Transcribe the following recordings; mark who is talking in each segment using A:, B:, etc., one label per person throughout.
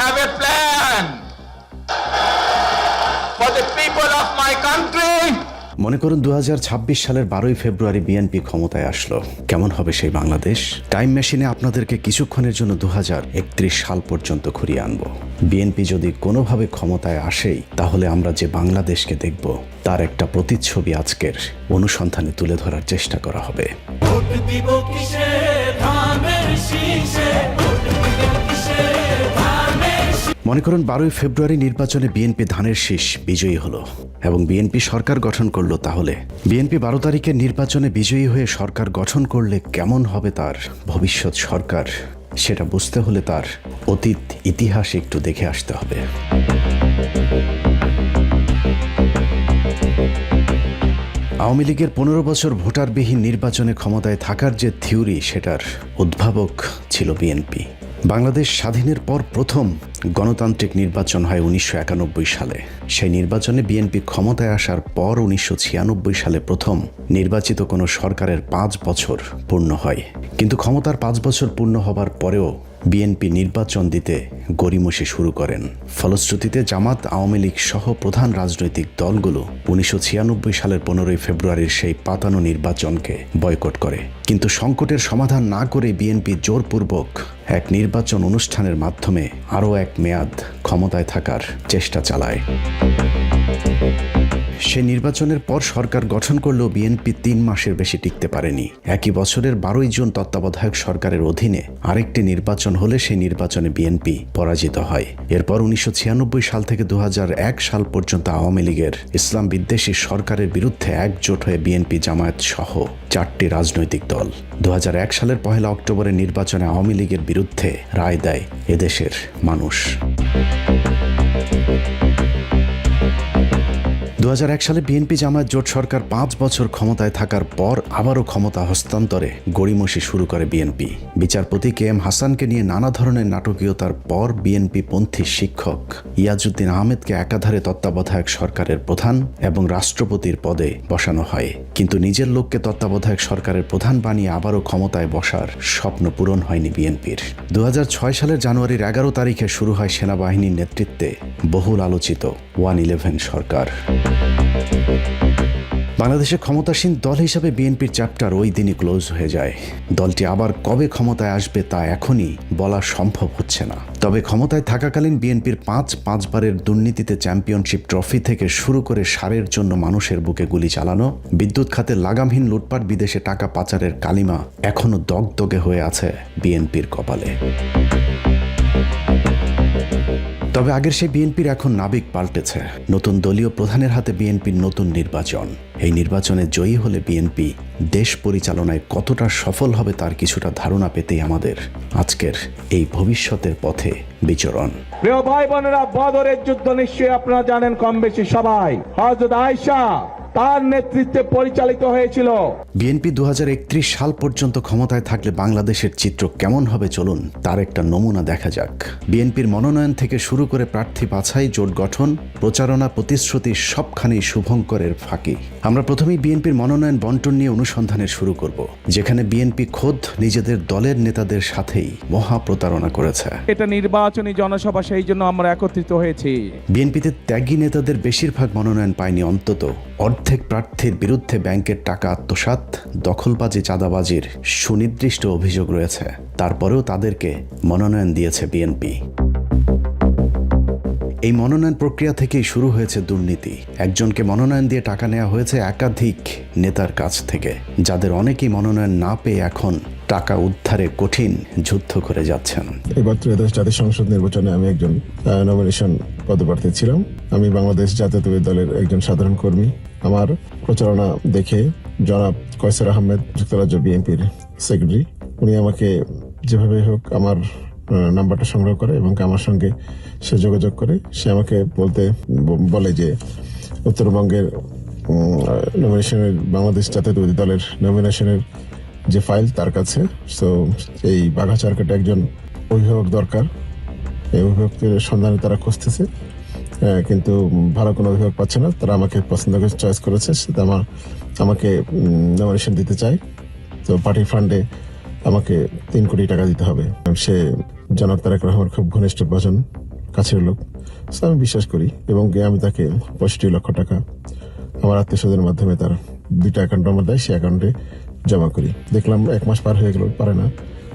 A: have a plan for the people of my country.
B: মনে করুন 2026 সালের 12ই ফেব্রুয়ারি বিএনপি ক্ষমতায় আসলো। কেমন হবে সেই বাংলাদেশ? টাইম মেশিনে আপনাদেরকে কিছুক্ষণের জন্য 2031 সাল পর্যন্ত ঘুরিয়ে আনবো। বিএনপি যদি কোনোভাবে ক্ষমতায় আসেই, তাহলে আমরা যে বাংলাদেশকে দেখব তার একটা প্রতিচ্ছবি আজকের অনুসন্ধানে তুলে ধরার চেষ্টা করা হবে। মনে করুন 12ই ফেব্রুয়ারি নির্বাচনে বিএনপি ধানের শীষ বিজয়ী হলো এবং বিএনপি সরকার গঠন করলো। তাহলে বিএনপি 12 তারিখের নির্বাচনে বিজয়ী হয়ে সরকার গঠন করলে কেমন হবে তার ভবিষ্যৎ সরকার, সেটা বুঝতে হলে তার অতীত ইতিহাস একটু দেখে আসতে হবে। আওয়ামী লীগের 15 বছর ভোটারবিহীন নির্বাচনে ক্ষমতায় থাকার যে থিওরি, সেটার উদ্ভাবক ছিল বিএনপি। বাংলাদেশ স্বাধীনের পর প্রথম গণতান্ত্রিক নির্বাচন হয় 1991 সালে। সেই নির্বাচনে বিএনপি ক্ষমতায় আসার পর 1996 সালে প্রথম নির্বাচিত কোনো সরকারের 5 বছর পূর্ণ হয়। কিন্তু ক্ষমতার 5 বছর পূর্ণ হবার পরেও বিএনপি নির্বাচন দিতে গড়িমসি শুরু করেন। ফলশ্রুতিতে জামাত, আওয়ামী লীগ সহ প্রধান রাজনৈতিক দলগুলো 1996 সালের 15ই ফেব্রুয়ারির সেই পাতানো নির্বাচনকে বয়কট করে। কিন্তু সংকটের সমাধান না করে বিএনপি জোরপূর্বক এক নির্বাচন অনুষ্ঠানের মাধ্যমে আরও এক মেয়াদ ক্ষমতায় থাকার চেষ্টা চালায়। সে নির্বাচনের পর সরকার গঠন করলেও বিএনপি 3 মাসের বেশি টিকতে পারেনি। একই বছরের 12ই জুন তত্ত্বাবধায়ক সরকারের অধীনে আরেকটি নির্বাচন হলে সেই নির্বাচনে বিএনপি পরাজিত হয়। এরপর 1996 সাল থেকে 2001 সাল পর্যন্ত আওয়ামী লীগের ইসলাম বিদ্বেষী সরকারের বিরুদ্ধে একজোট হয়ে বিএনপি, জামায়াত সহ 4টি রাজনৈতিক দল 2001 সালের 1 অক্টোবরের নির্বাচনে আওয়ামী লীগের বিরুদ্ধে রায় দেয় এদেশের মানুষ। 2001 সালে বিএনপি জামায়াত জোট সরকার 5 বছর ক্ষমতায় থাকার পর আবারও ক্ষমতা হস্তান্তরে গড়িমসি শুরু করে বিএনপি। বিচারপতি কে এম হাসানকে নিয়ে নানা ধরনের নাটকীয়তার পর বিএনপি পন্থী শিক্ষক ইয়াজউদ্দিন আহমেদকে একাধারে তত্ত্বাবধায়ক সরকারের প্রধান এবং রাষ্ট্রপতির পদে বসানো হয়। কিন্তু নিজের লোককে তত্ত্বাবধায়ক সরকারের প্রধান বানিয়ে আবারও ক্ষমতায় বসার স্বপ্ন পূরণ হয়নি বিএনপির। 2006 সালের জানুয়ারির 11 তারিখে শুরু হয় সেনাবাহিনীর নেতৃত্বে বহুল আলোচিত 111 সরকার। বাংলাদেশে ক্ষমতাসীন দল হিসাবে বিএনপির চ্যাপ্টার ওই দিনই ক্লোজ হয়ে যায়। দলটি আবার কবে ক্ষমতায় আসবে তা এখনই বলা সম্ভব হচ্ছে না। তবে ক্ষমতায় থাকাকালীন বিএনপির 5 বারের দুর্নীতিতে চ্যাম্পিয়নশিপ ট্রফি থেকে শুরু করে সারের জন্য মানুষের বুকে গুলি চালানো, বিদ্যুৎ খাতে লাগামহীন লুটপাট, বিদেশে টাকা পাচারের কালিমা এখনো দগদগে হয়ে আছে বিএনপির কপালে। তবে আগের সেই বিএনপির এখন নাবিক পাল্টেছে। নতুন দলীয় প্রধানের হাতে বিএনপির নতুন নির্বাচন। এই নির্বাচনে জয়ী হলে বিএনপি দেশ পরিচালনায় কতটা সফল হবে তার কিছুটা ধারণা পেতেই আমাদের আজকের এই ভবিষ্যতের পথে বিচরণ।
C: প্রিয় ভাই বোনেরা, বদরের যুদ্ধ নিশ্চয়ই আপনারা জানেন কম বেশি সবাই। হযরত আয়েশা তার নেতৃত্বে পরিচালিত হয়েছিল।
B: বিএনপি 2031 সাল পর্যন্ত ক্ষমতায় থাকলে বাংলাদেশের চিত্র কেমন হবে চলুন তার একটা নমুনা দেখা যাক। বিএনপির মনোনয়ন থেকে শুরু করে প্রার্থী বাছাই, জোট গঠন, প্রচারণা, প্রতিশ্রুতি সবখানেই শুভঙ্করের ফাঁকি। আমরা প্রথমেই বিএনপির মনোনয়ন বন্টন নিয়ে অনুসন্ধানে শুরু করব, যেখানে বিএনপি খোদ নিজেদের দলের নেতাদের সাথেই মহা প্রতারণা করেছে।
C: এটা নির্বাচনী জনসভা, সেই জন্য আমরা একত্রিত হয়েছি।
B: বিএনপিতে ত্যাগী নেতাদের বেশিরভাগ মনোনয়ন পায়নি। অন্তত অর্ধেক প্রার্থীর বিরুদ্ধে ব্যাংকের টাকা আত্মসাৎ, দখলবাজি, চাঁদাবাজির সুনির্দিষ্ট অভিযোগ রয়েছে। তারপরেও তাদেরকে মনোনয়ন দিয়েছে বিএনপি। এই মনোনয়ন প্রক্রিয়া থেকেই শুরু হয়েছে দুর্নীতি। একজনকে মনোনয়ন দিয়ে টাকা নেওয়া হয়েছে একাধিক নেতার কাছ থেকে, যাদের অনেকেই মনোনয়ন না পেয়ে এখন টাকা উদ্ধারে কঠিন যুদ্ধ করে যাচ্ছেন।
D: এবার ত্রয়োদশ জাতীয় সংসদ নির্বাচনে আমি একজন নমিনেশন পদপ্রার্থী ছিলাম। আমি বাংলাদেশ জাতীয়তাবাদী দলের একজন সাধারণ কর্মী। আমার প্রচারণা দেখে জনাব কয়সার আহমেদ, যুক্তরাজ্য বিএনপির সেক্রেটারি, উনি আমাকে যেভাবে হোক আমার নাম্বারটা সংগ্রহ করে এবং আমার সঙ্গে সে যোগাযোগ করে। সে আমাকে বলে যে উত্তরবঙ্গের নমিনেশনের, বাংলাদেশ জাতীয়তাবাদী দলের নমিনেশনের যে ফাইল তার কাছে, তো এই বাঘাচারকাটে একজন অভিভাবক দরকার। এই অভিভাবকের সন্ধানে তারা খুঁজতেছে, কিন্তু ভালো কোনো অভিভাবক পাচ্ছে না। তারা আমাকে পছন্দ করে চয়েস করেছে, সেটা আমাকে নমিনেশন দিতে চায়। তো পার্টি ফান্ডে আমাকে 3 কোটি টাকা দিতে হবে। সে জনাব তারেক রহমান খুব ঘনিষ্ঠ ভজন কাছের লোক। So আমি বিশ্বাস করি এবং আমি তাকে 65 লক্ষ টাকা আমার আত্মীয় স্বজনের মাধ্যমে তার 2টা অ্যাকাউন্ট নম্বর দেয়, সে অ্যাকাউন্টে জমা করি। দেখলাম 1 মাস পার হয়ে গেল, পারে না।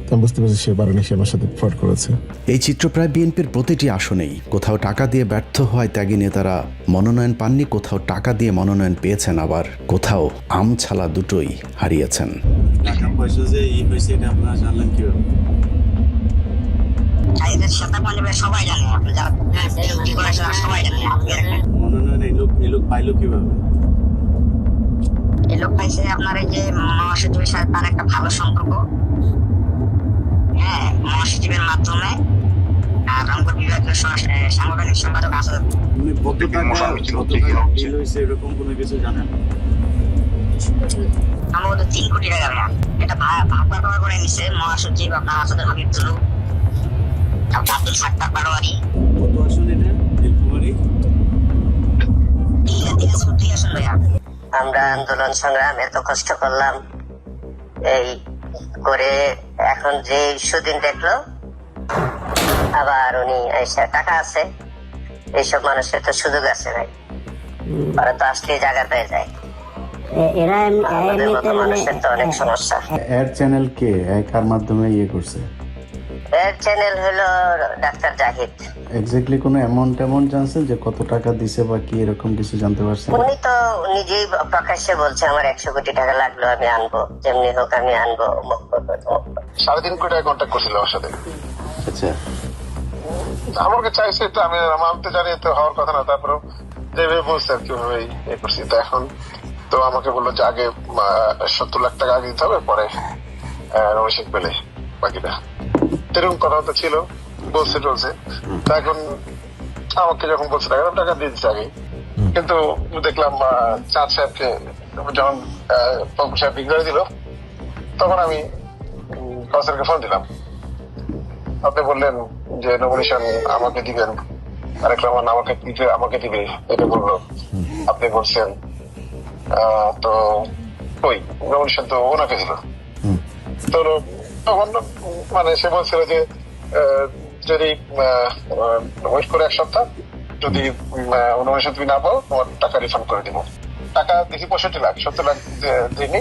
D: তো আমি বুঝতে পারছি সে পারেনি, সে আমার সাথে ফ্রড করেছে।
B: এই চিত্র প্রায় বিএনপির প্রতিটি আসনেই। কোথাও টাকা দিয়ে ব্যর্থ হওয়ায় ত্যাগী নেতারা মনোনয়ন পাননি, কোথাও টাকা দিয়ে মনোনয়ন পেয়েছেন, আবার কোথাও আম ছালা দুটোই হারিয়েছেন।
E: টাকা পয়সা যে হয়েছে এটা আপনারা জানলেন কিভাবে?
F: সবাই জানে, সবাই জানে।
E: মনোনয়ন এই লোক পাইলো কিভাবে?
F: এই লোক পাইছে আপনার এই যে মহাসচিবের সাথে তার একটা ভালো সম্পর্ক, হ্যাঁ, মহাসচিবের মাধ্যমে। আর রংপুর বিভাগীয় সাংগঠনিক সম্পাদক আসাদ
E: কত টাকা বিল হয়েছে এরকম কোনো কিছু জানেন?
F: সম্ভবত 3 কোটি টাকা। এটা ভাগ করে নিচ্ছে মহাসচিব আপনার আসাদের হাবিবুল্লাহ, আব্দুল সাত্তার পাটোয়ারি।
E: কত আসন এটা? নীলফামারী
F: আমরা আন্দোলন সংগ্রাম এত কষ্ট করলাম, এই করে এখন যে সুদিন দেখলো আবার উনি টাকা আছে, এইসব মানুষের তো সুযোগ আছে ভাই, ওরা তো আসলে জায়গা পেয়ে যায়। আমাদের মতো মানুষের তো অনেক সমস্যা।
B: এর চ্যানেল কে কার মাধ্যমে করছে?
F: এর চ্যানেল হলো ডাক্তার জাহিদ।
B: এক্স্যাক্টলি কোনো অ্যামাউন্ট জানছেন যে কত টাকা দিছে বা কি এরকম কিছু জানতে পারছেন?
F: উনি তো নিজেই প্রকাশ্যে বলছে আমার 100 কোটি টাকা লাগলো, আমি আনবো, যেমনি হোক আমি আনবো।
G: 3.5 কোটি টাকা কন্ট্যাক্ট করছিল আমার সাথে।
B: আচ্ছা,
G: আমাকে চাইছে তো আমি তো জানি তো হওয়ার কথা না, তারপরে দেবে বলছে আর কিভাবে এই করছি। তো এখন তো আমাকে বললো যে আগে 70 লাখ টাকা আগে দিতে হবে, পরে রমেশের পেলে বাকিটা, এরকম কথা তো ছিল, বলছে টলছে। তা এখন আমাকে যখন বলছে টাকা দিয়ে দিচ্ছে আগে, কিন্তু দেখলাম চাঁদ সাহেবকে যখন পঙ্কজ সাহেব বিজ্ঞানী দিল, তখন আমি কাউসারকে ফোন দিলাম। আপনি বললেন যে নমিনেশন আমাকে দিবেন, তারেক রহমান আমাকে দিবে, এটা বললো। আপনি বলছেন তো ওই নমিনেশন তো ওনাকে দিল। তো তখন মানে সে বলছিল যে যদি ওয়েট করে 1 সপ্তাহ, যদি নমিনেশন তুমি না পাও তোমার টাকা রিফান্ড করে দিব। টাকা দেখি 65 লাখ, 70 লাখ দিইনি,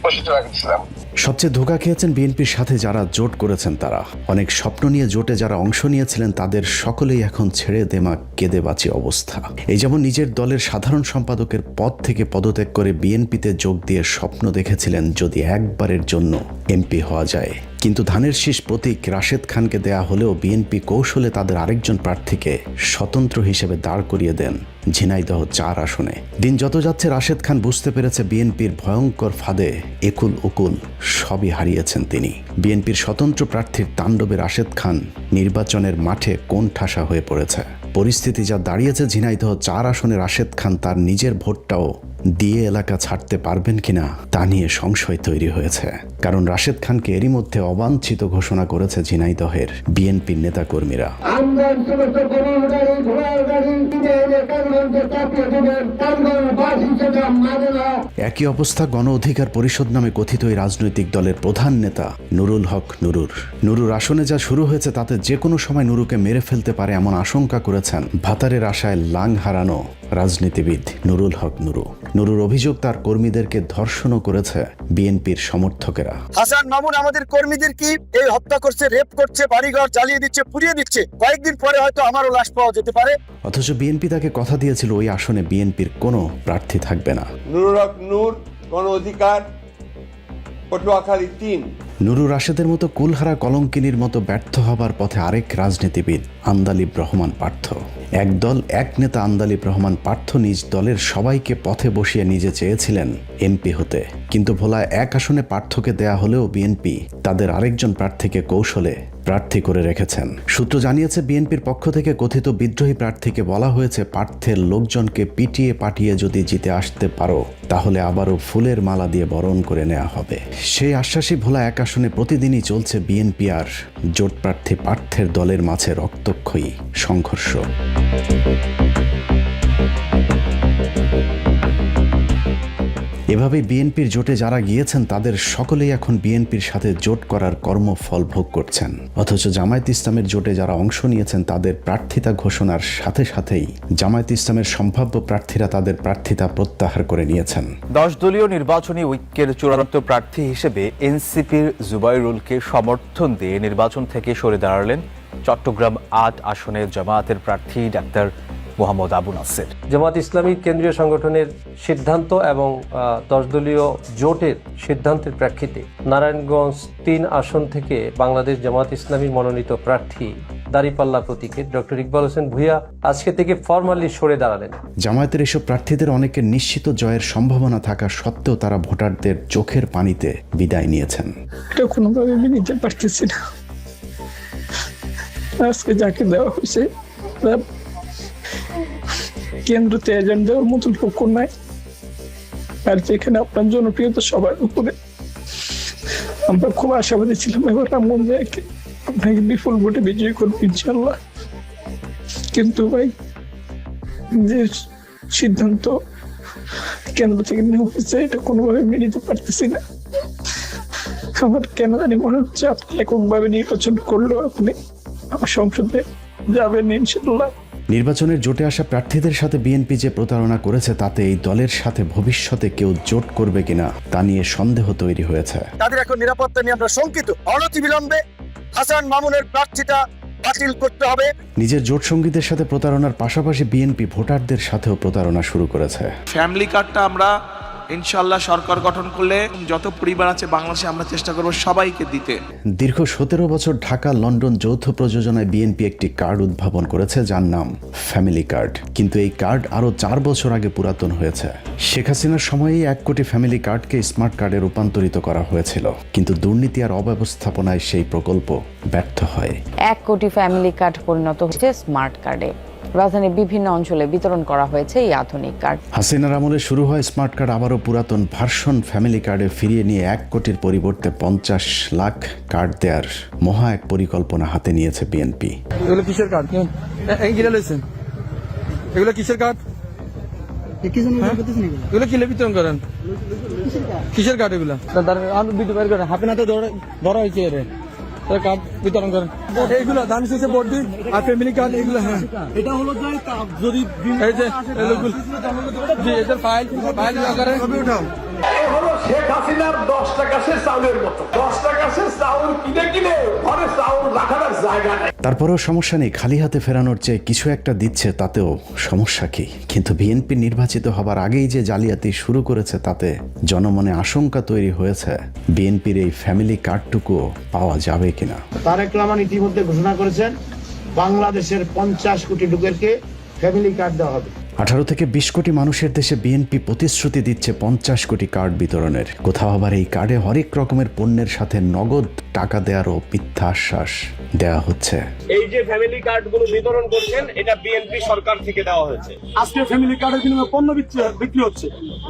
G: 65 লাখ দিয়েছিলাম।
B: সবচেয়ে ধোঁকা খেয়েছেন বিএনপির সাথে যারা জোট করেছেন তারা। অনেক স্বপ্ন নিয়ে জোটে যারা অংশ নিয়েছিলেন তাদের সকলেই এখন ছেড়ে দেমা কেঁদে বাঁচি অবস্থা। এই যেমন নিজের দলের সাধারণ সম্পাদকের পদ থেকে পদত্যাগ করে বিএনপিতে যোগ দিয়ে স্বপ্ন দেখেছিলেন যদি একবারের জন্য এমপি হওয়া যায়, কিন্তু ধানের শীষ প্রতীক রাশেদ খানকে দেয়া হলেও বিএনপি কৌশলে তাদের আরেকজন প্রার্থীকে স্বতন্ত্র হিসেবে দাঁড় করিয়ে দেন ঝিনাইদহ 4 আসনে। দিন যত যাচ্ছে রাশেদ খান বুঝতে পেরেছে বিএনপির ভয়ঙ্কর ফাঁদে একুল উকুল সবই হারিয়েছেন তিনি। বিএনপির স্বতন্ত্র প্রার্থীর তাণ্ডবে রাশেদ খান নির্বাচনের মাঠে কোণঠাসা হয়ে পড়েছে। পরিস্থিতি যা দাঁড়িয়েছে, ঝিনাইদহ 4 আসনে রাশেদ খান তার নিজের ভোটটাও দিয়ে এলাকা ছাড়তে পারবেন কিনা তা নিয়ে সংশয় তৈরি হয়েছে। কারণ রাশেদ খানকে এরই মধ্যে অবাঞ্ছিত ঘোষণা করেছে ঝিনাইদহের বিএনপির নেতাকর্মীরা। একই অবস্থা গণ অধিকার পরিষদ নামে কথিত এই রাজনৈতিক দলের প্রধান নেতা নুরুল হক নুরুর আসনে যা শুরু হয়েছে তাতে যে কোনো সময় নুরুকে মেরে ফেলতে পারে এমন আশঙ্কা করেছেন ভাতারের আশায় লাং হারানো রাজনীতিবিদ নুরুল হক নুরুর অভিযোগ তার কর্মীদেরকে ধর্ষণও করেছে বিএনপির সমর্থকেরা।
H: হাসান মামুন আমাদের কর্মীদের কি এই হত্যা করছে, রেপ করছে, বাড়িঘর জ্বালিয়ে দিচ্ছে, পুড়িয়ে দিচ্ছে, কয়েকদিন পরে হয়তো আমারও লাশ পাওয়া যেতে পারে।
B: অথচ বিএনপি তাকে কথা দিয়েছিল ওই আসনে বিএনপির কোনো প্রার্থী থাকবে না।
I: নুরুল হক গণ অধিকার পটুয়াখালী 3।
B: নুরুর রাশেদের মতো কুলহারা কলঙ্কিনীর মতো ব্যর্থ হবার পথে আরেক রাজনীতিবিদ আন্দালিব রহমান পার্থ। এক দল এক নেতা আন্দালিব রহমান পার্থ নিজ দলের সবাইকে পথে বসিয়ে নিজে চেয়েছিলেন এমপি হতে, কিন্তু ভোলায় 1 আসনে পার্থকে দেয়া হলেও বিএনপি তাদের আরেকজন প্রার্থীকে কৌশলে প্রার্থী করে রেখেছেন। সূত্র জানিয়েছে বিএনপির পক্ষ থেকে কথিত বিদ্রোহী প্রার্থীকে বলা হয়েছে পার্থের লোকজনকে পিটিয়ে পাঠিয়ে যদি জিতে আসতে পারো তাহলে আবারও ফুলের মালা দিয়ে বরণ করে নেওয়া হবে। সেই আশ্বাসী ভোলা 1 আসনে প্রতিদিনই চলছে বিএনপি আর জোট প্রার্থী পার্থের দলের মাঝে রক্তক্ষয়ী সংঘর্ষ। এভাবে বিএনপির জোটে যারা গিয়েছেন তাদের সকলেই এখন বিএনপির সাথে জোট করার কর্মফল ভোগ করছেন, অথচ জামায়াত ইসলামের জোটে যারা অংশ নিয়েছেন তাদের প্রার্থিতা ঘোষণার সাথে সাথেই জামায়াত ইসলামের সম্ভাব্য প্রার্থীরা তাদের প্রার্থিতা প্রত্যাহার করে নিয়েছেন।
J: 10 দলীয় নির্বাচনী ঐক্যের চূড়ান্ত প্রার্থী হিসেবে এনসিপির জুবাইরুলকে সমর্থন দিয়ে নির্বাচন থেকে সরে দাঁড়ালেন চট্টগ্রাম 8 আসনের জামায়াতের প্রার্থী ডাক্তার মোহাম্মদ আবু নাসের।
K: জামাত ইসলামী কেন্দ্রীয় সংগঠনের সিদ্ধান্ত এবং 10 দলীয় জোটের সিদ্ধান্তের প্রেক্ষিতে নারায়ণগঞ্জ 3 আসন থেকে বাংলাদেশ জামাত ইসলামীর মনোনীত প্রার্থী দাঁড়িপাল্লা প্রতীকের ডক্টর ইকবাল হোসেন ভূঁইয়া আজকে থেকে ফরমালি সরে দাঁড়ালেন।
B: জামায়াতের এসব প্রার্থীদের অনেকের নিশ্চিত জয়ের সম্ভাবনা থাকা সত্ত্বেও তারা ভোটারদের চোখের পানিতে বিদায় নিয়েছেন।
L: এটা কোনোভাবে আমি নিতে পারতেছি না। আজকে যাকে দেওয়া হয়েছে কেন্দ্রতে এজেন্ট দেওয়ার মতন পক্ষ নাই, আর যেখানে আপনার জনপ্রিয়তা সবার উপরে। আমরা খুব আশাবাদী ছিলাম এবার রামগঞ্জ জায়গাকে আপনাকে বিপুল ভোটে বিজয়ী করবো ইনশাল্লাহ, কিন্তু ভাই যে সিদ্ধান্ত কেন্দ্র থেকে নেওয়া হয়েছে এটা কোনোভাবে মেনে নিতে পারতেছি না। আমার কেন জানি মনে হচ্ছে আপনি এককভাবে নির্বাচন করলেও আপনি আমার সংসদে যাবেন ইনশাল্লাহ।
B: নির্বাচনের জোটে আসা প্রার্থীদের সাথে বিএনপি যে প্রতারণা করেছে তাতে এই দলের সাথে ভবিষ্যতে কেউ জোট করবে কিনা তা নিয়ে সন্দেহ তৈরি হয়েছে।
H: তাদের এখন নিরাপত্তা নিয়ে আমরা শঙ্কিত। অনতিবিলম্বে হাসান মামুনের প্রার্থিতা বাতিল করতে হবে।
B: নিজের জোট সঙ্গীদের সাথে প্রতারণার পাশাপাশি বিএনপি ভোটারদের সাথেও প্রতারণা শুরু করেছে।
M: ফ্যামিলি কার্ডটা আমরা ইনশাআল্লাহ সরকার গঠন করলে যত পরিবার আছে বাংলাদেশে আমরা চেষ্টা করব সবাইকে দিতে।
B: দীর্ঘ 17 বছর ঢাকা লন্ডন যৌথ প্রযোজনায় বিএনপি একটি কার্ড উদ্ভাবন করেছে যার নাম ফ্যামিলি কার্ড, কিন্তু এই কার্ড আরো 4 বছর আগে পুরাতন হয়েছে। শেখ হাসিনার সময়েই 1 কোটি ফ্যামিলি কার্ডকে স্মার্ট কার্ডে রূপান্তরিত করা হয়েছিল, কিন্তু দুর্নীতি আর অব্যবস্থাপনায় সেই প্রকল্প ব্যর্থ হয়।
N: 1 কোটি ফ্যামিলি কার্ড পরিণত হয়েছে স্মার্ট কার্ডে। রাজধানীর বিভিন্ন অঞ্চলে বিতরণ করা হয়েছে এই আধুনিক কার্ড।
B: হাসিনার আমলে শুরু হয় স্মার্ট কার্ড আবারও পুরাতন ভার্সন ফ্যামিলি কার্ডে ফিরিয়ে নিয়ে 1 কোটির পরিবর্তে 50 লাখ কার্ড দেওয়ার মহা এক পরিকল্পনা হাতে নিয়েছে বিএনপি।
K: এগুলো কিসের কার্ড? এগুলো কিসের কার্ড? এগুলো কি বিতরণ করেন? কিসের কার্ড এগুলো? হাতে নাতে ধরা হয়েছে কার্ড বিতরণ করেন। এইগুলো দাম শেষে ভোট দিন আর ফ্যামিলি কার্ড এগুলো। হ্যাঁ, এটা হলো যদি এই যে এদের ফাইল আকারে উঠাও।
C: এই হলো শেখ হাসিনার 10 টাকা সে চাউলের মতো। 10 টাকা সে চাউল কিনে ঘরে চাউল রাখার জায়গা নেই।
B: তারপরেও সমস্যা নেই, খালি হাতে ফেরানোর চেয়ে কিছু একটা দিচ্ছে তাতেও সমস্যা কি? কিন্তু বিএনপি নির্বাচিত হবার আগেই যে জালিয়াতি শুরু করেছে তাতে জনমনে আশঙ্কা তৈরি হয়েছে বিএনপির এই ফ্যামিলি কার্ডটুকু পাওয়া যাবে কিনা।
L: তারেক রহমান ইতিমধ্যে ঘোষণা করেছেন বাংলাদেশের 50 কোটি লোকেরকে ফ্যামিলি কার্ড দেওয়া হবে।
B: 18 থেকে 20 কোটি মানুষের দেশে বিএনপি প্রতিশ্রুতি দিচ্ছে 50 কোটি কার্ড বিতরণের। কোথাও আবার এই কার্ডে হরেক রকমের পণ্যের সাথে নগদ টাকা দেওয়ারও মিথ্যা আশ্বাস দেওয়া হচ্ছে।
C: এই যে ফ্যামিলি কার্ড গুলো বিতরণ করছেন এটা বিএনপি সরকার থেকে দেওয়া হয়েছে।
L: আজকে ফ্যামিলি কার্ডের বিনিময়ে পণ্য বিক্রি হচ্ছে,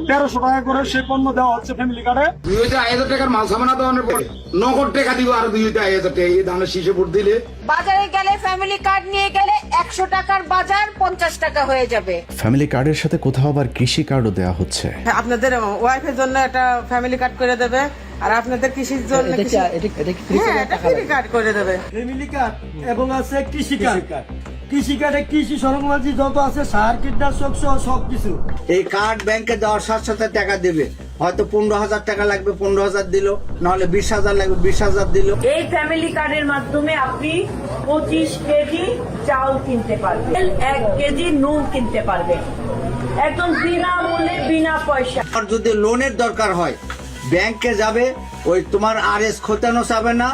L: 1300 টাকা করে সেই পণ্য দেওয়া হচ্ছে ফ্যামিলি কার্ডে।
A: 2000 টাকার মাল সামানা দেওয়ার পর নগদ টাকা দিব আর 2000 টাকা এই ধানের শীষে ভোট দিলে।
N: বাজারে গেলে ফ্যামিলি কার্ড নিয়ে গেলে 100 টাকার বাজার 50 টাকা হয়ে যাবে।
B: ফ্যামিলি কার্ডের সাথে কোথাও আবার কৃষি কার্ডও দেওয়া হচ্ছে।
L: আপনাদের ওয়াইফের জন্য একটা ফ্যামিলি কার্ড করে দেবে, আর আপনাদের কৃষির জন্য ফ্রি কার্ড করে দেবে। ফ্যামিলি কার্ড এবং আছে কৃষি কার্ড। কৃষি কার্ডে কৃষি সরঞ্জামাদি যত আছে সার কীটনাশক সহ সবকিছু।
A: এই কার্ড ব্যাংকে দেওয়ার সাথে সাথে টাকা দেবে, হয়তো 15,000 টাকা লাগবে 15,000 দিল, নাহলে 20,000 লাগবে 20,000 দিল।
N: এই ফ্যামিলি কার্ডের মাধ্যমে আপনি 25 কেজি চাউল কিনতে পারবেন, 1 কেজি নুন কিনতে পারবেন, একদম বিনামূল্যে বিনা পয়সা।
A: আর যদি লোনের দরকার হয় ব্যাংকে যাবে, ওই তোমার আরএস খোতানো যাবে না,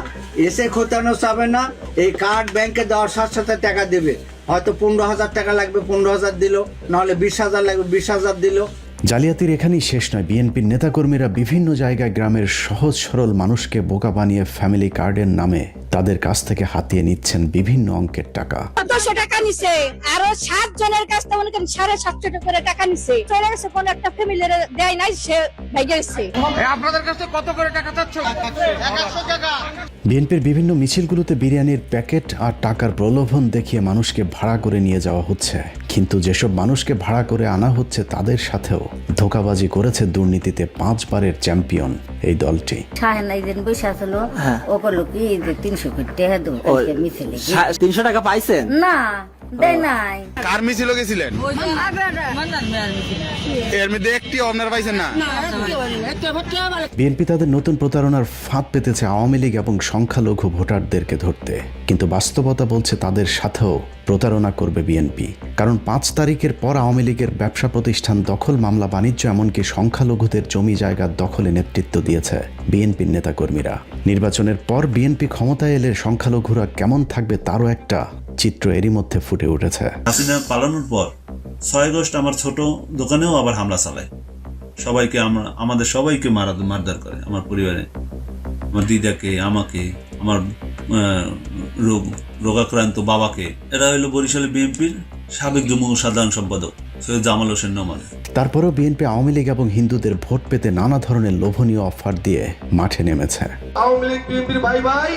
A: এসে খোতানো যাবে না, এই কার্ড ব্যাংকে দেওয়ার সাথে সাথে টাকা দেবে, হয়তো 15,000 টাকা লাগবে 15,000 দিল, নাহলে 20,000 লাগবে 20,000 দিল।
B: জালিয়াতির এখানেই শেষ নয়, বিএনপির নেতাকর্মীরা বিভিন্ন জায়গায় গ্রামের সহজ সরল মানুষকে বোকা বানিয়ে ফ্যামিলি কার্ডের নামে তাদের কাছ থেকে হাতিয়ে নিচ্ছেন বিভিন্ন অঙ্কের টাকা।
N: 200 টাকা নিছে, আরো 7 জনের কাছ থেকে মনে করেন 750 করে টাকা নিছে। চলে গেছে, কোন একটা ফ্যামিলির দেয় নাই, সে ভাইগে গেছে।
K: আপনাদের কাছে কত করে টাকা চাচ্ছ?
N: 100 টাকা।
B: বিএনপির বিভিন্ন মিছিলগুলোতে বিরিয়ানির প্যাকেট আর টাকার প্রলোভন দেখিয়ে মানুষকে ভাড়া করে নিয়ে যাওয়া হচ্ছে, কিন্তু যেসব মানুষকে ভাড়া করে আনা হচ্ছে তাদের সাথেও ধোঁকাবাজি করেছে দুর্নীতিতে 5 বারের চ্যাম্পিয়ন এই দলটি।
H: 300 টাকা পাইছেন?
N: না, দেয় নাই।
K: কার মিছিল গেছিলেন? এর মধ্যে একটি আপনারা পাইছেন না?
B: বিএনপি তাদের নতুন প্রতারণার ফাঁদ পেতেছে আওয়ামী লীগ এবং সংখ্যালঘু ভোটারদেরকে ধরতে, কিন্তু বাস্তবতা বলছে তাদের সাথেও প্রতারণা করবে বিএনপি। কারণ 5 তারিখের পর আওয়ামী লীগের ব্যবসা প্রতিষ্ঠান দখল, মামলা বাণিজ্য, এমনকি সংখ্যালঘুদের জমি জায়গার দখলে নেতৃত্ব দিয়েছে বিএনপির নেতাকর্মীরা। নির্বাচনের পর বিএনপি ক্ষমতায় এলে সংখ্যালঘুরা কেমন থাকবে তারও একটা চিত্র এরই মধ্যে ফুটে উঠেছে।
O: হাসিনা পালানোর পর 6 আগস্ট আমার ছোট দোকানেও আবার হামলা চালায়, সবাইকে আমাদের সবাইকে মারধর করে, আমার পরিবারে, আমার দিদাকে, আমাকে, আমার রোগাক্রান্ত বাবাকে। এরা হলো বরিশালে বিএনপির সাবেক যুগ্ম সাধারণ সম্পাদক সৈয়দ জামাল হোসেন নোমান।
B: তারপরেও বিএনপি আওয়ামী লীগ এবং হিন্দুদের ভোট পেতে নানা ধরনের লোভনীয় অফার দিয়ে মাঠে নেমেছে।
C: আওয়ামী লীগ বিএনপির ভাই ভাই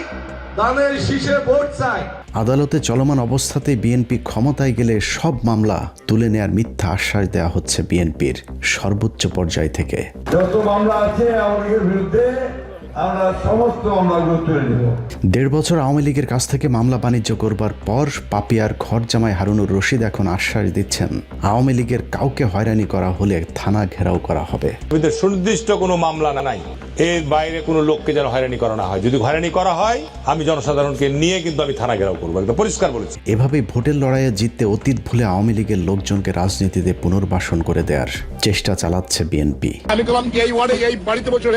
C: দানের শীষে ভোট চাই।
B: আদালতে চলমান অবস্থাতেই বিএনপি ক্ষমতায় গেলে সব মামলা তুলে নেয়ার মিথ্যা আশ্বাস দেওয়া হচ্ছে বিএনপির সর্বোচ্চ পর্যায় থেকে।
C: যত মামলা আছে আওয়ামী লীগের বিরুদ্ধে আমরা সমস্ত মামলাগুলো তুলে নেব।
B: 1.5 বছর আওয়ামী লীগের কাছ থেকে মামলা বাণিজ্য করবার পর পাপিয়ার ঘর জামাই হারুনুর রশিদ এখন আশ্বাস দিচ্ছেন আওয়ামী লীগের কাউকে হয়রানি করা হলে থানা ঘেরাও করা হবে।
C: সুনির্দিষ্ট কোনো মামলা নাই, এর বাইরে কোনো লোককে যেন হয়রানি করা না হয়। যদি হয়রানি করা হয় আমি জনসাধারণকে নিয়ে কিন্তু আমি থানা ঘেরাও করবো, একদম পরিষ্কার বলেছি।
B: এভাবেই ভোটের লড়াইয়ে জিততে অতীত ভুলে আওয়ামী লীগের লোকজনকে রাজনীতিতে পুনর্বাসন করে দেওয়ার চেষ্টা চালাচ্ছে বিএনপি।
C: আমি বললাম এই ওয়ার্ডে এই বাড়িতে বসে